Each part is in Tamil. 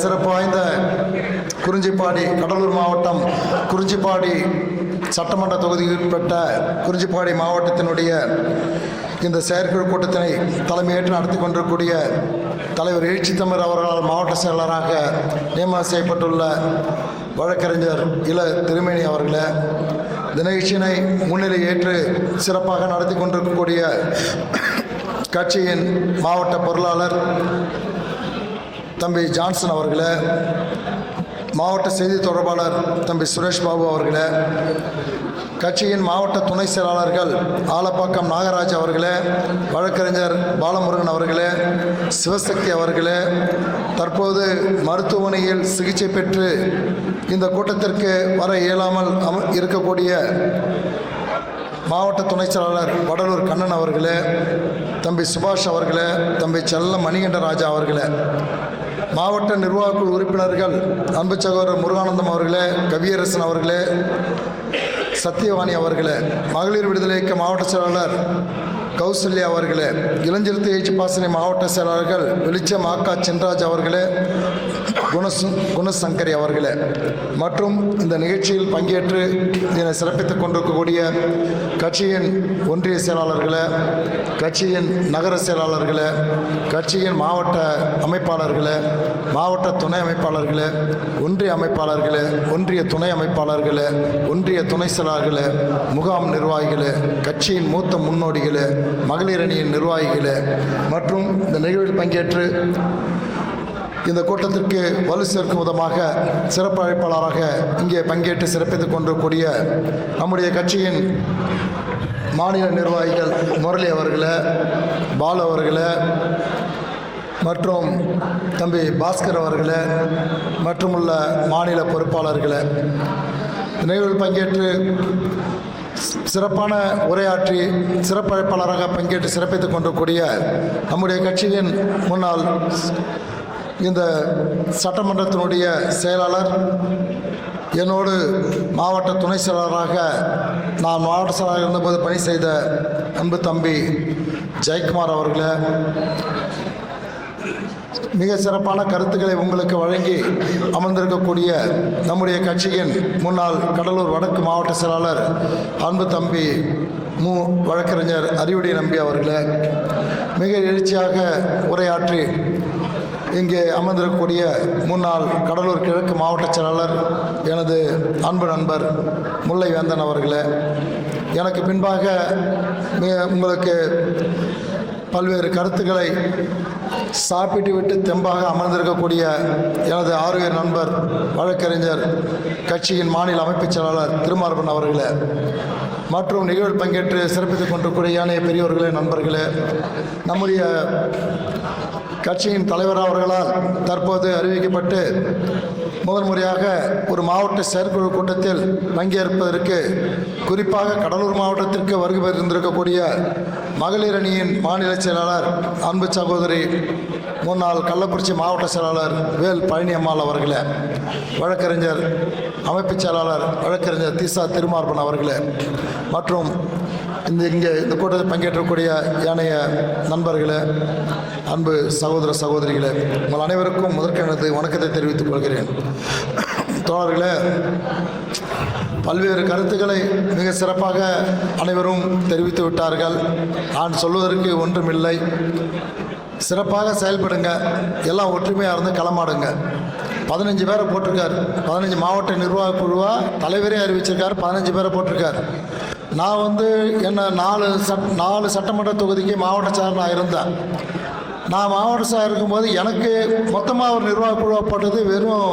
சிறப்பு வாய்ந்த குறிஞ்சிப்பாடி கடலூர் மாவட்டம் குறிஞ்சிப்பாடி சட்டமன்ற தொகுதிக்குட்பட்ட குறிஞ்சிப்பாடி மாவட்டத்தினுடைய இந்த செயற்குழு கூட்டத்தினை தலைமையேற்று நடத்தி கொண்டிருக்கூடிய தலைவர் எழுச்சி தமிழ் அவர்களால் மாவட்ட செயலராக நியமனம் செய்யப்பட்டுள்ள வழக்கறிஞர் இள திருமேனி அவர்களே, இந்த நிகழ்ச்சியினை முன்னிலை ஏற்று சிறப்பாக நடத்தி கொண்டிருக்கக்கூடிய கட்சியின் மாவட்ட பொருளாளர் தம்பி ஜான்சன் அவர்களே, மாவட்ட செய்தி தொடர்பாளர் தம்பி சுரேஷ் பாபு அவர்களே, கட்சியின் மாவட்ட துணை செயலாளர்கள் ஆலப்பாக்கம் நாகராஜ் அவர்களே, வழக்கறிஞர் பாலமுருகன் அவர்களே, சிவசக்தி அவர்களே, தற்போது மருத்துவமனையில் சிகிச்சை பெற்று இந்த கூட்டத்திற்கு வர இயலாமல் இருக்கக்கூடிய மாவட்ட துணை செயலாளர் வடலூர் கண்ணன் அவர்களே, தம்பி சுபாஷ் அவர்களே, தம்பி செல்ல மணிகண்டராஜா அவர்களே, மாவட்ட நிர்வாகக்குழு உறுப்பினர்கள் அன்பு சகோதரர் முருகானந்தம் அவர்களே, கவியரசன் அவர்களே, சத்தியவாணி அவர்களே, மகளிர் விடுதலை இயக்க மாவட்ட செயலாளர் கௌசல்யா அவர்களே, இளஞ்சிறுத்தை எழுச்சி பாசனை மாவட்ட செயலாளர்கள் வெளிச்சம் ஆக்கா சின்ராஜ் அவர்களே, குணசங்கரி அவர்களே, மற்றும் இந்த நிகழ்ச்சியில் பங்கேற்று இதனை சிறப்பித்துக் கொண்டிருக்கக்கூடிய கட்சியின் ஒன்றிய செயலாளர்களே, கட்சியின் நகர செயலாளர்களே, கட்சியின் மாவட்ட அமைப்பாளர்களே, மாவட்ட துணை அமைப்பாளர்களே, ஒன்றிய அமைப்பாளர்களே, ஒன்றிய துணை அமைப்பாளர்களே, ஒன்றிய துணை செயலாளர்களே, முகாம் நிர்வாகிகளே, கட்சியின் மூத்த முன்னோடிகளே, மகளிர் அணியின் நிர்வாகிகளே மற்றும் இந்த நிகழ்வில் பங்கேற்று இந்த கூட்டத்திற்கு வலு சேர்க்கும் விதமாக சிறப்பு அழைப்பாளராக இங்கே பங்கேற்று சிறப்பித்துக் கொண்டிருக்கக்கூடிய நம்முடைய கட்சியின் மாநில நிர்வாகிகள் முரளி அவர்களே, பாலு அவர்களே மற்றும் தம்பி பாஸ்கர் அவர்களே மற்றும் உள்ள மாநில பொறுப்பாளர்களே, நிகழ்வில் பங்கேற்று சிறப்பான உரையாற்றி சிறப்பு அழைப்பாளராக பங்கேற்று சிறப்பித்துக் கொண்டிருக்கூடிய நம்முடைய கட்சியின் முன்னாள் இந்த சட்டமன்றத்தினுடைய செயலாளர், என்னோடு மாவட்ட துணை செயலாளராக நான் மாவட்ட செயலாளர் இருந்தபோது பணி செய்த அன்பு தம்பி ஜெயக்குமார் அவர்களே, மிக சிறப்பான கருத்துக்களை உங்களுக்கு வழங்கி அமர்ந்திருக்கக்கூடிய நம்முடைய கட்சியின் முன்னாள் கடலூர் வடக்கு மாவட்ட செயலாளர் அன்பு தம்பி வழக்கறிஞர் அறிவுடை நம்பி அவர்களே, மிக எழுச்சியாக உரையாற்றி இங்கே அமர்ந்திருக்கக்கூடிய முன்னாள் கடலூர் கிழக்கு மாவட்ட செயலாளர் எனது அன்பு நண்பர் முல்லை வேந்தன் அவர்களே, எனக்கு பின்பாக உங்களுக்கு பல்வேறு கருத்துக்களை சாப்பிட்டு விட்டு தெம்பாக அமர்ந்திருக்கக்கூடிய எனது ஆறுயிர் நண்பர் வழக்கறிஞர் கட்சியின் மாநில அமைப்புச் செயலாளர் திருமார்பன் அவர்களே, மற்றும் நிகழ்வில் பங்கேற்று சிறப்பித்துக் கொண்டிருக்கூடிய ஏனைய பெரியோர்களே, நண்பர்களே, நம்முடைய கட்சியின் தலைவர் அவர்களால் தற்போது அறிவிக்கப்பட்டு முதன்முறையாக ஒரு மாவட்ட செயற்குழு கூட்டத்தில் பங்கேற்பதற்கு குறிப்பாக கடலூர் மாவட்டத்திற்கு வருகை பெற்றிருந்திருக்கக்கூடிய மகளிர் அணியின் மாநில செயலாளர் அன்பு சகோதரி முன்னாள் கள்ளக்குறிச்சி மாவட்ட செயலாளர் வேல் பழனியம்மாள் அவர்களே, வழக்கறிஞர் அமைப்புச் செயலாளர் வழக்கறிஞர் தீசா திருமார்பன் அவர்களே மற்றும் இங்கே இந்த கூட்டத்தில் பங்கேற்றக்கூடிய ஏனைய நண்பர்களே, அன்பு சகோதர சகோதரிகளே, உங்கள் அனைவருக்கும் முதற்கெனது வணக்கத்தை தெரிவித்துக் கொள்கிறேன். தோழர்களே, பல்வேறு கருத்துக்களை மிக சிறப்பாக அனைவரும் தெரிவித்து விட்டார்கள். நான் சொல்வதற்கு ஒன்றுமில்லை. சிறப்பாக செயல்படுங்க, எல்லாம் ஒற்றுமையாக இருந்து களமாடுங்க. 15 பேரை போட்டிருக்கார். 15 மாவட்ட நிர்வாக குழுவாக தலைவரே அறிவிச்சிருக்கார். 15 பேரை போட்டிருக்கார். நான் என்ன 4 சட்டமன்ற தொகுதிக்கு மாவட்ட செயலராக இருந்தேன். நான் மாவட்ட செயலர் இருக்கும்போது எனக்கு மொத்தமாக ஒரு நிர்வாக குழுவாக போட்டது வெறும்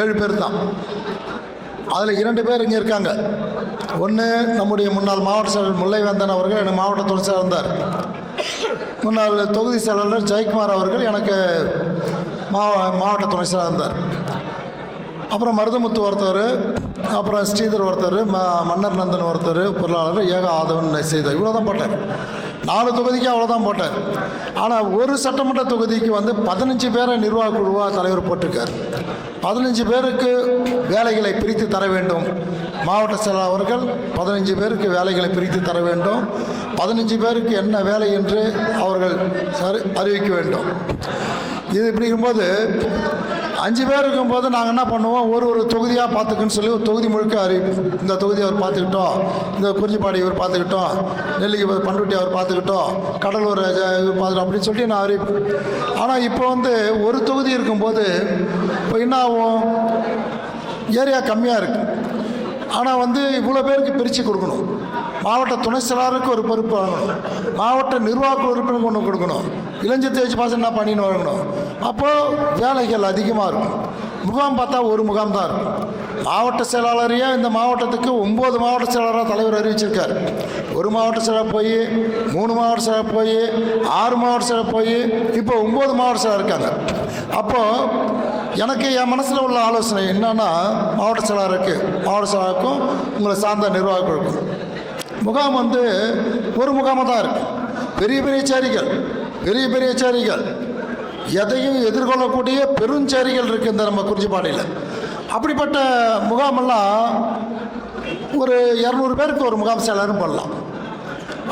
7 பேர் தான். அதில் 2 பேர் இங்கே இருக்காங்க. ஒன்று நம்முடைய முன்னாள் மாவட்ட செயலர் முல்லைவேந்தன் அவர்கள் எனக்கு மாவட்ட துணை செயலர் இருந்தார். முன்னாள் தொகுதி செயலாளர் ஜெயக்குமார் அவர்கள் எனக்கு மாவட்ட துணை செயலர் இருந்தார். அப்புறம் மருதமுத்து ஒருத்தர், அப்புறம் ஸ்ரீதர் ஒருத்தர், மன்னர் நந்தன் ஒருத்தர், பொருளாளர் ஏக ஆதவன் செய்தார். இவ்வளோ தான் போட்டார். 4 தொகுதிக்கு அவ்வளோதான் போட்டார். ஆனால் ஒரு சட்டமன்ற தொகுதிக்கு வந்து 15 பேரை நிர்வாக குழுவாக தலைவர் போட்டிருக்கார். 15 பேருக்கு வேலைகளை பிரித்து தர வேண்டும். மாவட்ட செயலாளர் அவர்கள் 15 பேருக்கு வேலைகளை பிரித்து தர வேண்டும். 15 பேருக்கு என்ன வேலை என்று அவர்கள் அறிவிக்க வேண்டும். இது இப்படி இருக்கும்போது 5 பேர் இருக்கும்போது நாங்கள் என்ன பண்ணுவோம், ஒரு தொகுதியாக பார்த்துக்குன்னு சொல்லி ஒரு தொகுதி முழுக்க அறிவிப்போம். இந்த தொகுதி அவர் பார்த்துக்கிட்டோம், இந்த குறிஞ்சிப்பாடி இவர் பார்த்துக்கிட்டோம், நெல்லிக்கு பண்ருட்டி அவர் பார்த்துக்கிட்டோம், கடலூர் இவர் பார்த்துட்டோம் அப்படின்னு சொல்லிட்டு நான் அறிவிப்பேன். ஆனால் இப்போ வந்து ஒரு தொகுதி இருக்கும்போது இப்போ என்ன ஆகும், ஏரியா கம்மியாக இருக்குது. ஆனால் வந்து இவ்வளோ பேருக்கு பிரித்து கொடுக்கணும். மாவட்ட துணை செயலாளருக்கு ஒரு பொறுப்பு வாங்கணும், மாவட்ட நிர்வாக உறுப்பினருக்கு ஒன்று கொடுக்கணும், இளைஞர் வச்சு பாசம் என்ன பண்ணின்னு வாங்கணும். அப்போது வேலைகள் அதிகமாக இருக்கும். முகாம் பார்த்தா ஒரு முகாம் தான் இருக்கும். மாவட்ட செயலாளரையே இந்த மாவட்டத்துக்கு 9 மாவட்ட செயலாளராக தலைவர் அறிவிச்சிருக்கார். ஒரு மாவட்ட செயலர் போய் 3 மாவட்ட செயலர் போய் 6 மாவட்ட செயலர் போய் இப்போ 9 மாவட்ட செயலர் இருக்காங்க. அப்போது எனக்கு என் மனசில் உள்ள ஆலோசனை என்னன்னா, மாவட்ட செயலாளருக்கும் உங்களை சார்ந்த நிர்வாகிகளுக்கும் முகாம் வந்து ஒரு முகாமாக தான் இருக்குது. பெரிய சேரிகள் எதையும் எதிர்கொள்ளக்கூடிய பெருஞ்சேரிகள் இருக்குது இந்த நம்ம குறிஞ்சிப்பாடியில். அப்படிப்பட்ட முகாமெல்லாம் ஒரு 200 பேருக்கு ஒரு முகாம் செயலரும் போடலாம்,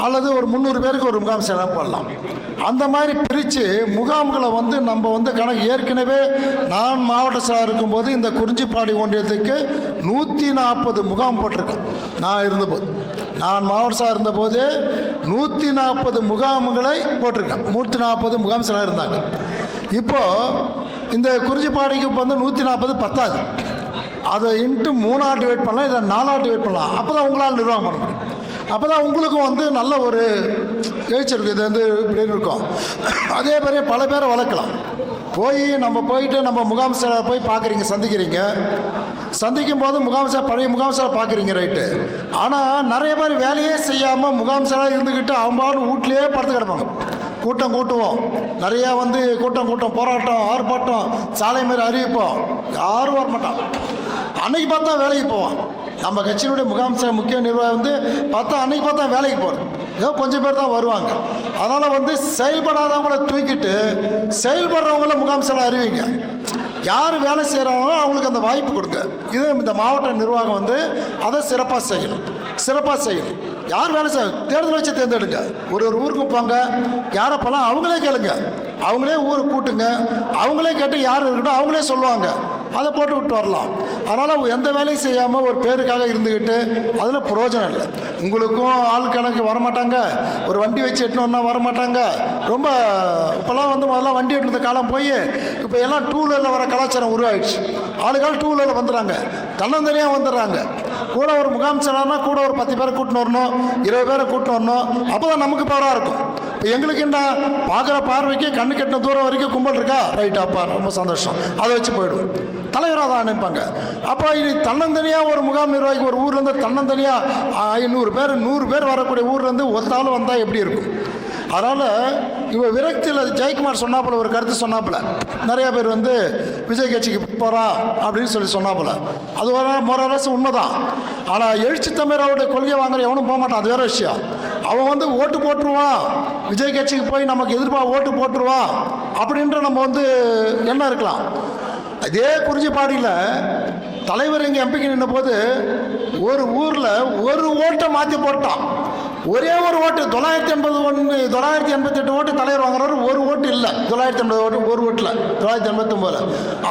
அல்லது ஒரு 300 பேருக்கு ஒரு முகாம் செயலர் போடலாம். அந்த மாதிரி பிரித்து முகாம்களை வந்து நம்ம வந்து கணக்கு ஏற்கனவே நான் மாவட்ட செயலர் இருக்கும்போது இந்த குறிஞ்சிப்பாடி ஒன்றியத்துக்கு 140 முகாம் போட்டிருக்கேன். நான் மாவட்ட செயலர் இருந்தபோது 140 முகாம்களை போட்டிருக்கேன். 140 முகாம் செயலர் இருந்தாங்க. இப்போது இந்த குறிஞ்சிப்பாடிக்கு இப்போ வந்து 140 பத்தாது. அதை இன்ட்டு 3 டிவைட் பண்ணலாம், இல்லை 4 டிவைட் பண்ணலாம். அப்போ தான் உங்களால் நிர்வாகம் பண்ண முடியும். அப்போ தான் உங்களுக்கும் வந்து நல்ல ஒரு எழுச்சி இருக்குது. இது வந்து இப்படின்னு இருக்கும். அதே மாதிரி பல பேரை வளர்க்கலாம். போயிட்டு நம்ம முகாம் செயலர் போய் பார்க்குறீங்க, சந்திக்கும் போது பழைய முகாம் செயலர் பார்க்குறீங்க, ரைட்டு. ஆனால் நிறைய பேர் வேலையே செய்யாமல் முகாம் செயலர் இருந்துக்கிட்டு அவங்க வீட்லேயே படுத்து கிடப்பாங்க. கூட்டுவோம், நிறையா வந்து கூட்டம் போராட்டம் ஆர்ப்பாட்டம் சாலை மாதிரி அறிவிப்போம், யாரும் வரமாட்டான். அன்னைக்கு பார்த்தா வேலைக்கு போவான். நம்ம கட்சியினுடைய முகாம் முக்கிய நிர்வாகம் வந்து அன்னைக்கு பார்த்தா வேலைக்கு போகிறது ஏதோ கொஞ்சம் பேர் தான் வருவாங்க. அதனால் வந்து செயல்படாதவங்கள தூக்கிட்டு செயல்படுறவங்கள முகாம் செயலர் அறிவிங்க. யார் வேலை செய்கிறாங்களோ அவங்களுக்கு அந்த வாய்ப்பு கொடுங்க. இது இந்த மாவட்ட நிர்வாகம் வந்து அதை சிறப்பாக செய்யணும். யார் வேலை செய்ய தேர்தல் வச்சு தேர்ந்தெடுங்க. ஒரு ஊருக்கு போங்க, யாரை போகலாம் அவங்களே கேளுங்க, அவங்களே ஊருக்கு கூட்டுங்க, அவங்களே கேட்டு யார் இருக்கட்டும் அவங்களே சொல்லுவாங்க, அதை போட்டு விட்டு வரலாம். அதனால் எந்த வேலையும் செய்யாமல் ஒரு பேருக்காக இருந்துக்கிட்டு அதில் பிரயோஜனம் இல்லை. உங்களுக்கும் ஆள் கணக்கு வரமாட்டாங்க, ஒரு வண்டி வச்சு எட்டுனோன்னா வரமாட்டாங்க. ரொம்ப இப்போல்லாம் வந்து முதல்ல வண்டி எட்டுனது காலம் போய் இப்போ எல்லாம் 2 வீலரில் வர கலாச்சாரம் உருவாயிடுச்சு. ஆளுக்கால் 2 வீலரில் வந்துடுறாங்க, தன்னந்தனியாக வந்துடுறாங்க. கூட ஒரு முகாம் செயலாளர்னா கூட ஒரு 10 பேரை கூட்டின்னு வரணும், 20 பேரை கூட்டின்னு வரணும். அப்போ தான் நமக்கு பவராக இருக்கும். இப்போ எங்களுக்கு என்ன பார்க்குற பார்வைக்கு கண்ணு கெட்டின தூரம் வரைக்கும் கும்பல் இருக்கா, ரைட், அப்பா ரொம்ப சந்தோஷம், அதை வச்சு போயிடும். தலைவராக தான் நினைப்பாங்க. அப்போ இது தன்னந்தனியாக ஒரு முகாம் நிர்வாகிக்கு ஒரு ஊர்லேருந்து தன்னந்தனியாக 500 பேர் 100 பேர் வரக்கூடிய ஊர்லேருந்து ஒத்தாலும் வந்தால் எப்படி இருக்கும்? அதனால் இவ விரக்தியில் ஜெயக்குமார் சொன்னாப்புல ஒரு கருத்து சொன்னாப்புல, நிறைய பேர் வந்து விஜய் கட்சிக்கு போகிறான் அப்படின்னு சொன்னாப்புல. அது மொரரசு உண்மைதான். ஆனால் எழுச்சி தமிழரோட கொள்கை வாங்குற எவனும் போக மாட்டான், அது வேற விஷயம். அவன் வந்து ஓட்டு போட்டுருவான், விஜய் கட்சிக்கு போய் நமக்கு எதிர்ப்பாக ஓட்டு போட்டுருவான் அப்படின்ற நம்ம வந்து எண்ணம் இருக்கலாம். அதே குறிஞ்சிப்பாடியில் தலைவர் எங்கள் எம்பிக்கு நின்ற போது ஒரு ஊரில் ஒரு ஓட்டை மாற்றி போட்டான். ஒரே ஒரு ஓட்டு 988 ஓட்டு தலைவர் வாங்குறாரு, ஒரு ஓட்டு இல்லை. 980 ஓட்டு ஒரு ஓட்டில் 989.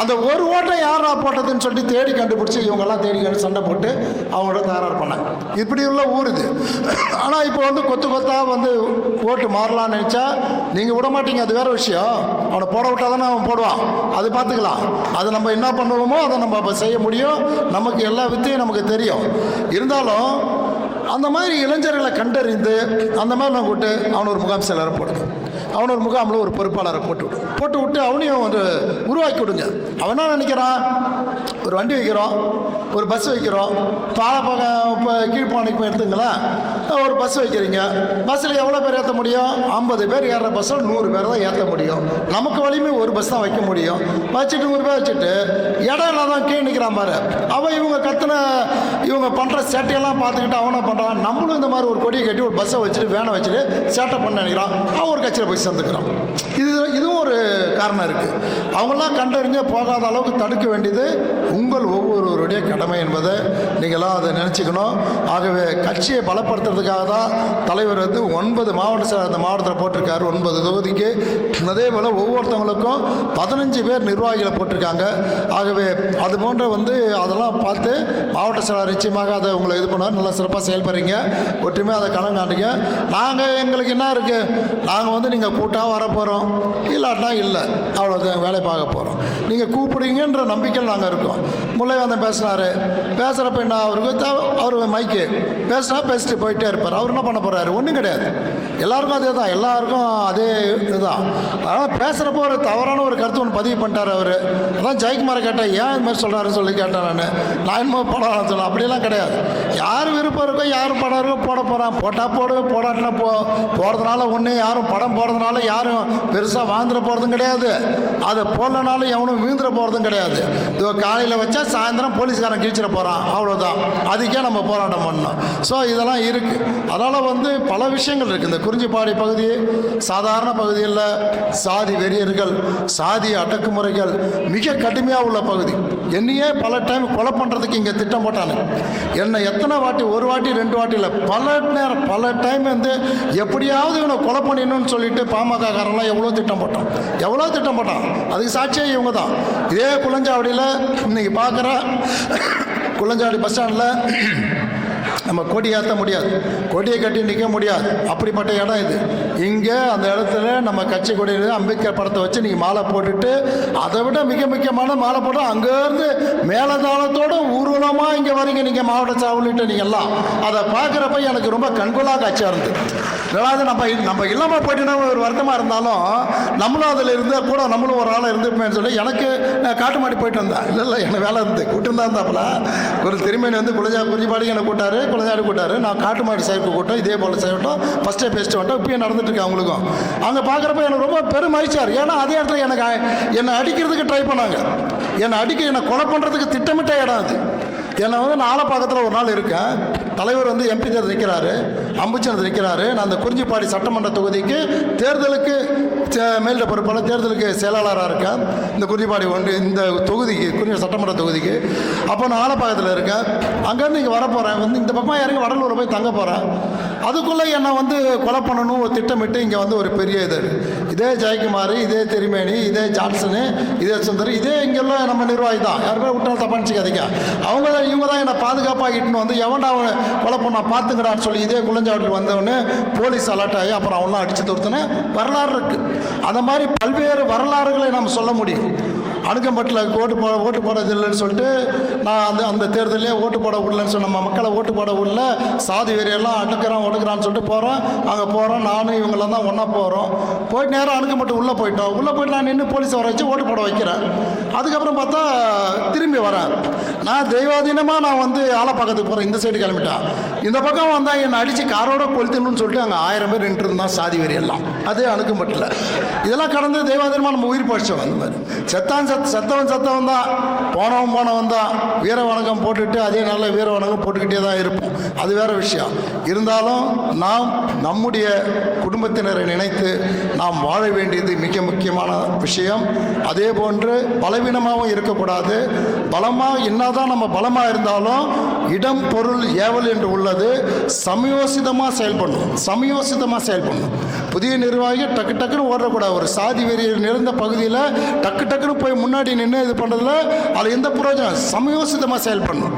அந்த ஒரு ஓட்டை யாரா போட்டதுன்னு சொல்லிட்டு தேடி கண்டுபிடிச்சி இவங்கெல்லாம் தேடி சண்டை போட்டு அவங்களோட தகராறு பண்ணாங்க. இப்படி உள்ள ஊர் இது. ஆனால் இப்போ வந்து கொத்தாக வந்து ஓட்டு மாறலான்னு நினச்சா நீங்கள் விட மாட்டீங்க, அது வேறு விஷயம். அவனை போட விட்டால் தானே அவன் போடுவான், அது பார்த்துக்கலாம். அது நம்ம என்ன பண்ணுவோமோ அதை நம்ம அப்போ செய்ய முடியும். நமக்கு எல்லா வித்தையும் நமக்கு தெரியும். இருந்தாலும் அந்த மாதிரி இளைஞர்களை கண்டறிந்து அந்த மாதிரி நான் கூப்பிட்டு அவனை ஒரு முகாம் செயலரை போடுங்க. அவனை ஒரு முகாமில் ஒரு பொறுப்பாளரை போட்டு விட்டு அவனையும் ஒரு உருவாக்கி விடுங்க. அவன் என்ன நினைக்கிறான், ஒரு வண்டி வைக்கிறோம், ஒரு பஸ் வைக்கிறோம், பாலப்பாக்கம் இப்போ கீழ்ப்பானைக்கு போய் எடுத்துங்களேன், ஒரு பஸ் வைக்கிறீங்க, பஸ்ஸில் எவ்வளோ பேர் ஏற்ற முடியும்? 50 பேர் ஏறுற பஸ்ஸில் 100 பேர் தான் ஏற்ற முடியும். நமக்கு வலிமை ஒரு பஸ் தான் வைக்க முடியும். வச்சுட்டு 100 பேர் வச்சுட்டு இடம் இல்லாதான் கீழே நிற்கிறான் பாரு. அவன் இவங்க பண்ணுற சேட்டையெல்லாம் பார்த்துக்கிட்டு அவனை பண்ணுறான். நம்மளும் இந்த மாதிரி ஒரு கொடியை கட்டி ஒரு பஸ்ஸை வச்சுட்டு வேனை வச்சுட்டு சேட்டை பண்ண நினைக்கிறான். அவன் ஒரு கட்சியில் போய் சேர்ந்துக்கிறான். இதுவும் ஒரு காரணம் இருக்குது. அவங்களாம் கண்டறிஞ்ச போகாத அளவுக்கு தடுக்க வேண்டியது உங்கள் ஒவ்வொருவருடைய கடமை என்பதை நீங்களாம் அதை நினச்சிக்கணும். ஆகவே கட்சியை பலப்படுத்துறதுக்காக தான் தலைவர் வந்து 9 மாவட்ட அந்த மாவட்டத்தில் போட்டிருக்காரு, 9 தொகுதிக்கு. அதே போல் ஒவ்வொருத்தவங்களுக்கும் 15 பேர் நிர்வாகிகளை போட்டிருக்காங்க. ஆகவே அது போன்ற வந்து அதெல்லாம் பார்த்து மாவட்ட செயலாளர் நிச்சயமாக அதை உங்களை இது பண்ணார். நல்லா சிறப்பாக செயல்படுறீங்க, ஒற்றுமையாக அதை கணம் காட்டுங்க. எங்களுக்கு என்ன இருக்குது, நாங்கள் வந்து நீங்கள் கூட்டாக வர போகிறோம், இல்லாட்டா இல்லை, அவ்வளோதான், வேலை பார்க்க போகிறோம். நீங்கள் கூப்பிடுங்கன்ற நம்பிக்கையில் நாங்கள் இருக்கோம். முல்லைவேந்தன் பேசுகிறப்ப என்ன அவர் மைக்கு பேசிட்டு போயிட்டே இருப்பார். அவர் என்ன பண்ண போகிறாரு? ஒன்றும் கிடையாது. எல்லாருக்கும் அதே தான், எல்லாருக்கும் அதே இதுதான். அதனால் பேசுகிறப்போ ஒரு தவறான ஒரு கருத்து ஒன்று பதிவு பண்ணிட்டார் அவர். அதான் ஜெயக்குமாரை கேட்டேன், ஏன் இது மாதிரி சொல்கிறாருன்னு சொல்லி கேட்டேன். நான் என்னமோ போடலாம் சொல்ல, அப்படிலாம் கிடையாது. யார் விருப்பம் இருக்கோ, யார் படம் இருக்கோ போட போகிறான். போட்டால் போடு, போடாட்டினா போகிறதுனால ஒன்று, யாரும் படம் போகிறதுனால யாரும் பெருசாக வாழ்ந்துட போகிறதும் கிடையாது. அதை போடலனாலும் எவனும் வீழ்ந்துட போகிறதும் கிடையாது. இதோ காலையில் வச்சா சாயந்தரம் போலீஸ்காரன் கிழிச்சிட போகிறான், அவ்வளோதான். அதுக்கே நம்ம போராட்டம் பண்ணோம். ஸோ இதெல்லாம் இருக்குது. அதனால் வந்து பல விஷயங்கள் இருக்குது. இந்த குறிஞ்சிப்பாடி பகுதி சாதாரண பகுதியில் சாதி வெறியர்கள், சாதி அடக்குமுறைகள் மிக கடுமையாக உள்ள பகுதி. என்னையே பல டைம் கொலை பண்ணுறதுக்கு இங்கே திட்டம் போட்டாங்க. என்னை எத்தனை வாட்டி, ஒரு வாட்டி 2 வாட்டி இல்லை, பல டைம் வந்து எப்படியாவது இவனை கொலை பண்ணிடணும்னு சொல்லிட்டு பாமக காரெல்லாம் எவ்வளோ திட்டம் போட்டான். அதுக்கு சாட்சியே இவங்க தான். இதே குளஞ்சாவடியில் இன்னைக்கு பார்க்குற குளஞ்சாவடி பஸ் ஸ்டாண்டில் நம்ம கொடி ஏற்ற முடியாது, கொடியை கட்டி நிற்க முடியாது. அப்படிப்பட்ட இடம் இது. இங்கே அந்த இடத்துல நம்ம கட்சி கொடியில் அம்பேத்கர் படத்தை வச்சு நீங்கள் மாலை போட்டுட்டு, அதை விட மிக முக்கியமான மாலை போட்டு அங்கேருந்து மேலதாளத்தோடு ஊர்வலமாக இங்கே வரீங்க நீங்கள் மாவட்ட சாவலிட்டு நீங்கள் எல்லாம். அதை பார்க்குறப்ப எனக்கு ரொம்ப கண்கொள்ளா காட்சியாக இருந்தது. அதாவது நம்ம இல்லாமல் போயிட்டுனா ஒரு வருத்தமாக இருந்தாலும் நம்மளும் அதில் இருந்தால் கூட நம்மளும் ஒரு ஆளாக இருந்துப்பேன்னு சொல்லி எனக்கு காட்டு மாடி போயிட்டு வந்தேன். இல்லை எனக்கு வேலை இருந்து கூட்டிருந்தாப்புல ஒரு திருமணி வந்து குறிஞ்சிப்பாடி என்னை கூட்டாரு. நான் காட்டு மாடி சைக்கு கூட்டம் இதே போல் செய்யட்டும், ஃபஸ்ட்டே பேசிட்டு வந்துட்டோம். இப்பயும் நடந்துட்டு இருக்கேன் அவங்களுக்கும். அங்கே பார்க்குறப்ப எனக்கு ரொம்ப பெரும் மகிழ்ச்சியார். ஏன்னா அதே இடத்துல என்னை அடிக்கிறதுக்கு ட்ரை பண்ணாங்க, என்னை கொலை பண்ணுறதுக்கு திட்டமிட்ட இடம் அது. என்னை வந்து நான் ஆலப்பாக்கத்தில் ஒரு நாள் இருக்கேன். தலைவர் வந்து எம்பி தேர்தல் நிற்கிறாரு, அம்புச்சனது நிற்கிறாரு. நான் அந்த குறிஞ்சிப்பாடி சட்டமன்ற தொகுதிக்கு தேர்தலுக்கு மேலிட பொறுப்பாளர், தேர்தலுக்கு செயலாளராக இருக்கேன். இந்த குறிஞ்சிப்பாடி இந்த தொகுதிக்கு, குறிஞ்சி சட்டமன்ற தொகுதிக்கு. அப்போ நான் ஆலப்பாக்கத்தில் இருக்கேன். அங்கேருந்து இங்கே வரப்போகிறேன், வந்து இந்த பக்கமாக இறங்கி வடலூரில் போய் தங்க போகிறேன். அதுக்குள்ளே என்னை வந்து கொலை பண்ணணும் ஒரு திட்டமிட்டு இங்கே வந்து ஒரு பெரிய இதே ஜெயக்குமார், இதே திருமேனி, இதே ஜான்சனு, இதே சுந்தர், இதே இங்கெல்லாம் நம்ம நிர்வாகி தான். யாருமே விட்டாலும் தப்பாக நினச்சிக்காதீங்க. இவங்க தான் என்னை பாதுகாப்பாகிட்டுன்னு வந்து எவன்டா அவனை கொலை பண்ண பார்த்துங்கடான்னு சொல்லி இதே குளஞ்சாவட்டில் வந்தவொடனே போலீஸ் அலர்ட் ஆகி அப்புறம் அவன்லாம் அடித்து துரத்துன வரலாறு இருக்குது. அந்த மாதிரி பல்வேறு வரலாறுகளை நம்ம சொல்ல முடியும். அணுக்கம்பட்டில் ஓட்டு போடுறதில்லைன்னு சொல்லிட்டு நான் அந்த தேர்தலே ஓட்டு போட விடலன்னு சொல்லி நம்ம மக்களை ஓட்டு போட விடல, சாதி வெறியெல்லாம் ஒடுக்குறான்னு சொல்லிட்டு போகிறோம். அங்கே போகிறோம், நானும் இவங்களாம் தான் ஒன்றா போயிட்டு நேரம் அணுக்கம்பட்டு உள்ளே போயிட்டு நான் நின்று போலீஸை வர வச்சு ஓட்டு போட வைக்கிறேன். அதுக்கப்புறம் பார்த்தா திரும்பி வரேன். நான் தெய்வாதீனமாக நான் வந்து ஆலப்பாக்கத்துக்கு போகிறேன். இந்த சைடு கிளம்பிட்டான். இந்த பக்கம் வந்தால் என்னை அடித்து காரோட கொளுத்தணும்னு சொல்லிட்டு அங்கே 1000 பேர் நின்று இருந்தான் சாதி வெறியெல்லாம். அதே அணுக்கம்பட்டில் இதெல்லாம் கடந்து தெய்வாதீனமாக நம்ம உயிர் பழிச்சோம். அந்த மாதிரி செத்தவன் தான், போனவன் தான். வீர வணக்கம் போட்டுட்டு அதே நல்ல வீர வணக்கம் போட்டுக்கிட்டே தான் இருப்போம். அது வேற விஷயம். இருந்தாலும் நாம் நம்முடைய குடும்பத்தினரை நினைத்து நாம் வாழ வேண்டியது மிக முக்கியமான விஷயம். அதே போன்று பலவீனமாகவும் இருக்கக்கூடாது. பலமாக என்னதான் நம்ம பலமாக இருந்தாலும் இடம் பொருள் ஏவல் என்று உள்ளது. சமயோசிதமாக செயல்படணும். புதிய நிர்வாகி டக்குன்னு ஓடக்கூடாது. ஒரு சாதி வெறி நிறைந்த பகுதியில் டக்குன்னு போய் முன்னாடி நின்று இது பண்ணுறதுல அதில் எந்த பிரயோஜனம்? சமயோசிதமாக செயல்படணும்.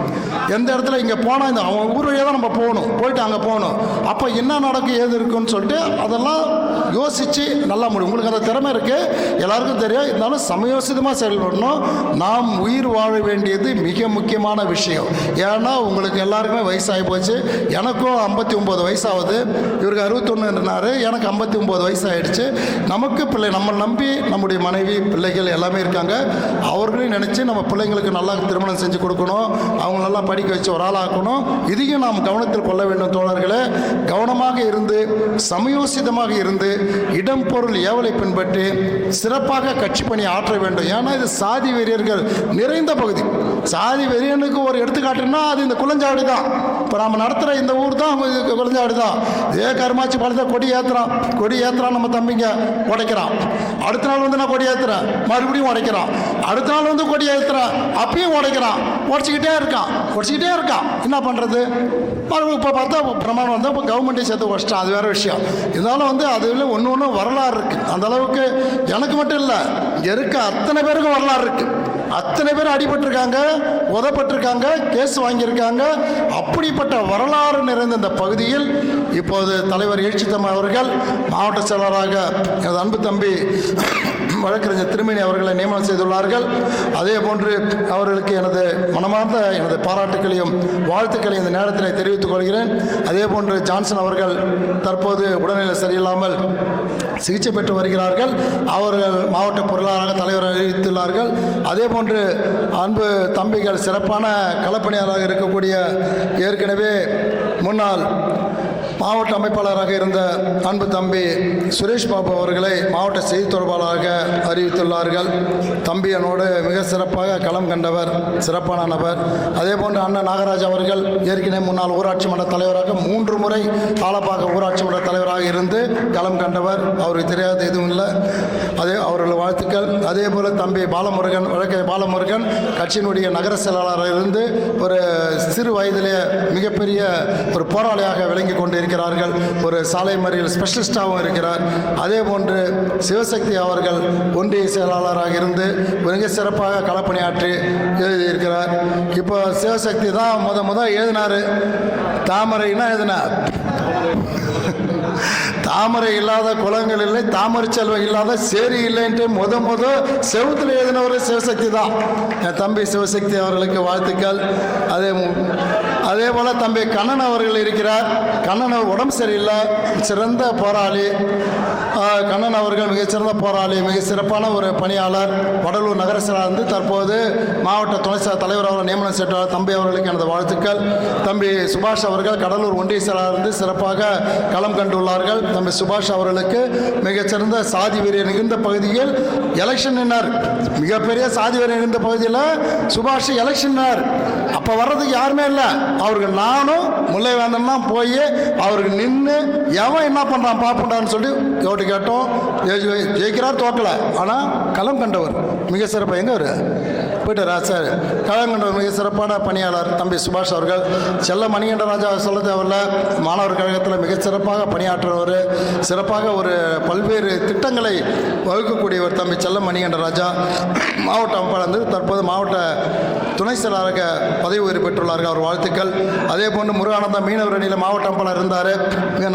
எந்த இடத்துல இங்கே போனால் இந்த அவன் ஊர் வழியாக தான் நம்ம போகணும், போயிட்டு அங்கே போகணும், அப்போ என்ன நடக்கும் ஏது இருக்குன்னு சொல்லிட்டு அதெல்லாம் யோசித்து நல்லா முடியும். உங்களுக்கு அந்த திறமை இருக்குது, எல்லாருக்கும் தெரியும். இருந்தாலும் சமயோசிதமாக செயல்படணும். நாம் உயிர் வாழ வேண்டியது மிக முக்கியமான விஷயம். ஏன்னா உங்களுக்கு எல்லாருக்குமே வயசாகி போச்சு. எனக்கும் 59 வயசாகுது, இவருக்கு 61னாரு, எனக்கு 59 வயசாகிடுச்சு. நமக்கு பிள்ளை, நம்ம நம்பி நம்முடைய மனைவி பிள்ளைகள் எல்லாமே இருக்காங்க. அவர்களையும் நினச்சி நம்ம பிள்ளைங்களுக்கு நல்லா திருமணம் செஞ்சு கொடுக்கணும், அவங்க நல்லா படிக்க வச்சு ஒரு ஆளாக்கணும். இதையும் நாம் கவனத்தில் கொள்ள வேண்டும் தோழர்களே. கவனமாக இருந்து சமயோசிதமாக இருந்து இடம் பொருள் ஏவலை பின்பற்றி சிறப்பாக கட்சி பணி ஆற்ற வேண்டும். ஏன்னா இது சாதி வெறியர்கள் நிறைந்த பகுதி. சாதி வெறியனுக்கு ஒரு எடுத்துக்காட்டுன்னா அது இந்த குளஞ்சாவடி தான். இப்போ நம்ம நடத்துகிற இந்த ஊர் தான் குளஞ்சாவடி தான். இதே கருமாச்சி பாலத்தை கொடி ஏற்றுறான் நம்ம தம்பிங்க உடைக்கிறான். அடுத்த நாள் வந்து நான் கொடி ஏற்றுறேன், மறுபடியும் உடைக்கிறான். அடுத்த நாள் வந்து கொடி ஏற்றுறேன், அப்பயும் உடைக்கிறான். உடச்சிக்கிட்டே இருக்கான். என்ன பண்ணுறது? இப்போ பார்த்தா பிரமாணம் வந்தால் இப்போ கவர்மெண்ட்டே சேர்த்து உடச்சிட்டான், அது வேறு விஷயம். இருந்தாலும் வந்து அதில் ஒன்று வரலாறு இருக்குது. அந்த அளவுக்கு எனக்கு மட்டும் இல்லை, இருக்க அத்தனை பேருக்கும் வரலாறு இருக்குது. அத்தனை பேர் அடிபட்டிருக்காங்க, உதப்பட்டிருக்காங்க, கேஸ் வாங்கியிருக்காங்க. அப்படிப்பட்ட வரலாறு நிறைந்த இந்த பகுதியில் இப்போது தலைவர் எழுச்சித்தம்மா அவர்கள் மாவட்ட செயலராக எனது அன்பு தம்பி வழக்கறிஞர் திருமேனி அவர்களை நியமனம் செய்துள்ளார்கள். அதே போன்று அவர்களுக்கு எனது மனமார்ந்த எனது பாராட்டுக்களையும் வாழ்த்துக்களையும் இந்த நேரத்தில் தெரிவித்துக் கொள்கிறேன். அதே போன்று ஜான்சன் அவர்கள் தற்போது உடல்நிலை சரியில்லாமல் சிகிச்சை பெற்று வருகிறார்கள். அவர்கள் மாவட்ட பொருளாளராக தலைவர் அறிவித்துள்ளார்கள். அதே போன்று அன்பு தம்பிகள் சிறப்பான களப்பணியாளராக இருக்கக்கூடிய ஏற்கனவே முன்னாள் மாவட்ட அமைப்பாளராக இருந்த அன்பு தம்பி சுரேஷ் பாபு அவர்களை மாவட்ட செய்தி தொடர்பாளராக அறிவித்துள்ளார்கள். தம்பி என்னோடு மிக சிறப்பாக களம் கண்டவர், சிறப்பான நபர். அதே போன்று அண்ணன் நாகராஜ் அவர்கள் ஏற்கனவே முன்னாள் ஊராட்சி மன்ற தலைவராக 3 முறை ஆலப்பாக்கம் ஊராட்சி மன்ற தலைவராக இருந்து களம் கண்டவர். அவருக்கு தெரியாத எதுவும் இல்லை. அதே அவர்கள் வாழ்த்துக்கள். அதே போல் தம்பி பாலமுருகன், வழக்கறிஞர் பாலமுருகன் கட்சியினுடைய நகர செயலாளராக இருந்து ஒரு சிறு வயதிலே மிகப்பெரிய ஒரு போராளியாக விளங்கி கொண்டு இருக்கிறார்கள். ஒரு சாலை மறியல் ஸ்பெஷலிஸ்டாகவும் இருக்கிறார். அதே போன்று சிவசக்தி அவர்கள் ஒன்றிய செயலாளராக இருந்து மிக சிறப்பாக களப்பணியாற்றி எழுதியிருக்கிறார். இப்போ சிவசக்தி தான் முத எழுதினார். தாமரைன்னா எழுதினார். தாமரை இல்லாத குளங்கள் இல்லை, தாமரை செல்வம் இல்லாத சேரி இல்லைன்ட்டு முத செவத்தில் எழுதினவர் சிவசக்தி தான். என் தம்பி சிவசக்தி அவர்களுக்கு வாழ்த்துக்கள். அதே போல் தம்பி கண்ணன் அவர்கள் இருக்கிறார். கண்ணன் உடம்பு சரியில்லை, சிறந்த போராளி. கண்ணன் அவர்கள் மிகச்சிறந்த போராளி, மிக சிறப்பான ஒரு பணியாளர். வடலூர் நகர செயலாளர் தற்போது மாவட்ட துணை தலைவர் அவர்கள் நியமனம் செய்தார். தம்பி அவர்களுக்கு எனது வாழ்த்துக்கள். தம்பி சுபாஷ் அவர்கள் கடலூர் ஒன்றிய செயலாளர் சிறப்பாக களம் கண்டுள்ளார்கள். தம்பி சுபாஷ் அவர்களுக்கு மிகச்சிறந்த சாதி வெறி மிகுந்த பகுதியில் எலெக்ஷன் நின்றார். மிகப்பெரிய சாதி வெறி மிகுந்த பகுதியில் சுபாஷ் எலெக்ஷன் நின்றார். அப்போ வர்றதுக்கு யாருமே இல்லை. அவருக்கு நானும் முல்லைவேந்தன் தான் போய் அவருக்கு நின்று எவன் என்ன பண்ணுறான் பாப்புண்டான்னு சொல்லி ஓட்டு கேட்டோம். ஜெயிக்கிறார், தோக்கலை. ஆனால் களம் கண்டவர் மிக சிறப்பாக. எங்கே அவர் போயிட்டாரா சார்? களம் கண்டவர் மிக சிறப்பான பணியாளர் தம்பி சுபாஷ் அவர்கள். செல்ல மணிகண்ட ராஜா சொல்ல தேவையில்ல, மாணவர் கழகத்தில் மிக சிறப்பாக பணியாற்றுவர். சிறப்பாக ஒரு பல்வேறு திட்டங்களை வகுக்கக்கூடியவர் தம்பி செல்ல மணிகண்ட ராஜா. மாவட்ட அமைப்பாளர் தற்போது மாவட்ட துணை செயலாளராக பதவி உயர்வு பெற்றுள்ளார்கள். அவர் வாழ்த்துக்கள். அதே போன்று முருகானந்தா மீனவர் அணியில் மாவட்ட அமைப்பாளர் இருந்தார்.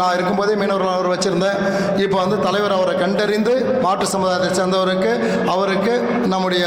நான் இருக்கும்போதே மீனவர் அவர் வச்சுருந்தேன். இப்போ வந்து தலைவர் அவரை கண்டறிந்து மாற்று சமுதாயத்தை சேர்ந்தவருக்கு அவருக்கு நம்முடைய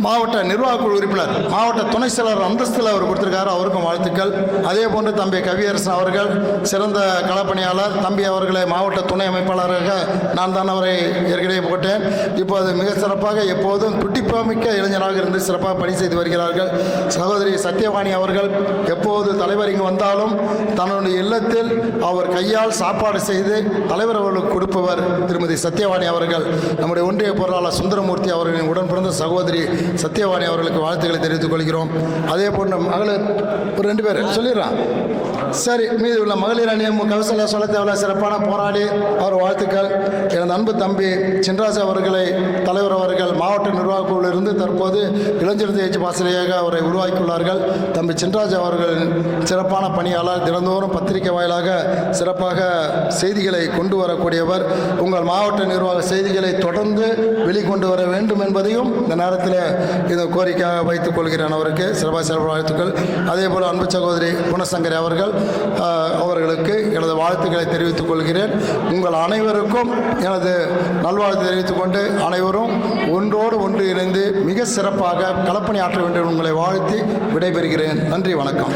மாவட்ட நிர்வாக குழு உறுப்பினர், மாவட்ட துணை செயலர் அந்தஸ்தில் அவர் கொடுத்திருக்காரு. அவருக்கும் வாழ்த்துக்கள். அதே போன்று தம்பி கவியரசன் அவர்கள் சிறந்த களப்பணியாளர். தம்பி அவர்களை மாவட்ட துணை அமைப்பாளராக நான் தான் அவரை ஏற்கனவே போட்டேன். இப்போது மிக சிறப்பாக எப்போதும் துட்டிப்பாமிக்க இளைஞராக இருந்து சிறப்பாக பணி செய்து வருகிறார்கள். சகோதரி சத்யவாணி அவர்கள் எப்போது தலைவர் இங்கு வந்தாலும் தன்னுடைய இல்லத்தில் அவர் கையால் சாப்பாடு செய்து தலைவர் அவர்களுக்கு கொடுப்பவர் திருமதி சத்யவாணி அவர்கள். நம்முடைய ஒன்றிய பொருளாளர் சுந்தரமூர்த்தி அவர்களின் உடன் பிறந்த சகோதரி சத்யவாணி அவர்களுக்கு வாழ்த்துக்களை தெரிவித்துக் கொள்கிறோம். அதே போன்ற மகளிர் ஒரு 2 பேர் சொல்லிடுறான். சரி, மீது உள்ள மகளிர் அணியம் கௌசல்யா சொல்ல தேவையில்ல, சிறப்பான போராடி அவர் வாழ்த்துக்கள். எனது அன்பு தம்பி சின்ராஜ் அவர்களை தலைவர் அவர்கள் மாவட்ட நிர்வாக குழுவிலிருந்து தற்போது இளைஞர் தேர்ச்சி பாசறையாக அவரை உருவாக்கியுள்ளார்கள். தம்பி சின்ராஜ் அவர்கள் சிறப்பான பணியாளர், தினந்தோறும் பத்திரிகை வாயிலாக சிறப்பாக செய்திகளை கொண்டு வரக்கூடியவர். உங்கள் மாவட்ட நிர்வாக செய்திகளை தொடர்ந்து வெளிக்கொண்டு வர வேண்டும் என்பதையும் இந்த நேரத்தில் இந்த கோரிக்கையாக வைத்துக் கொள்கிறேன். அவருக்கு சிறப்பாக சிறப்பு வாழ்த்துக்கள். அதே போல் அன்பு சகோதரி குணசங்கரி அவர்களுக்கு எனது வாழ்த்துக்களை தெரிவித்துக் கொள்கிறேன். உங்கள் அனைவருக்கும் எனது நல்வாழ்த்து தெரிவித்துக் கொண்டு அனைவரும் ஒன்றோடு ஒன்று இணைந்து மிக சிறப்பாக களப்பணி ஆற்ற வேண்டும் உங்களை வாழ்த்தி விடைபெறுகிறேன். நன்றி, வணக்கம்.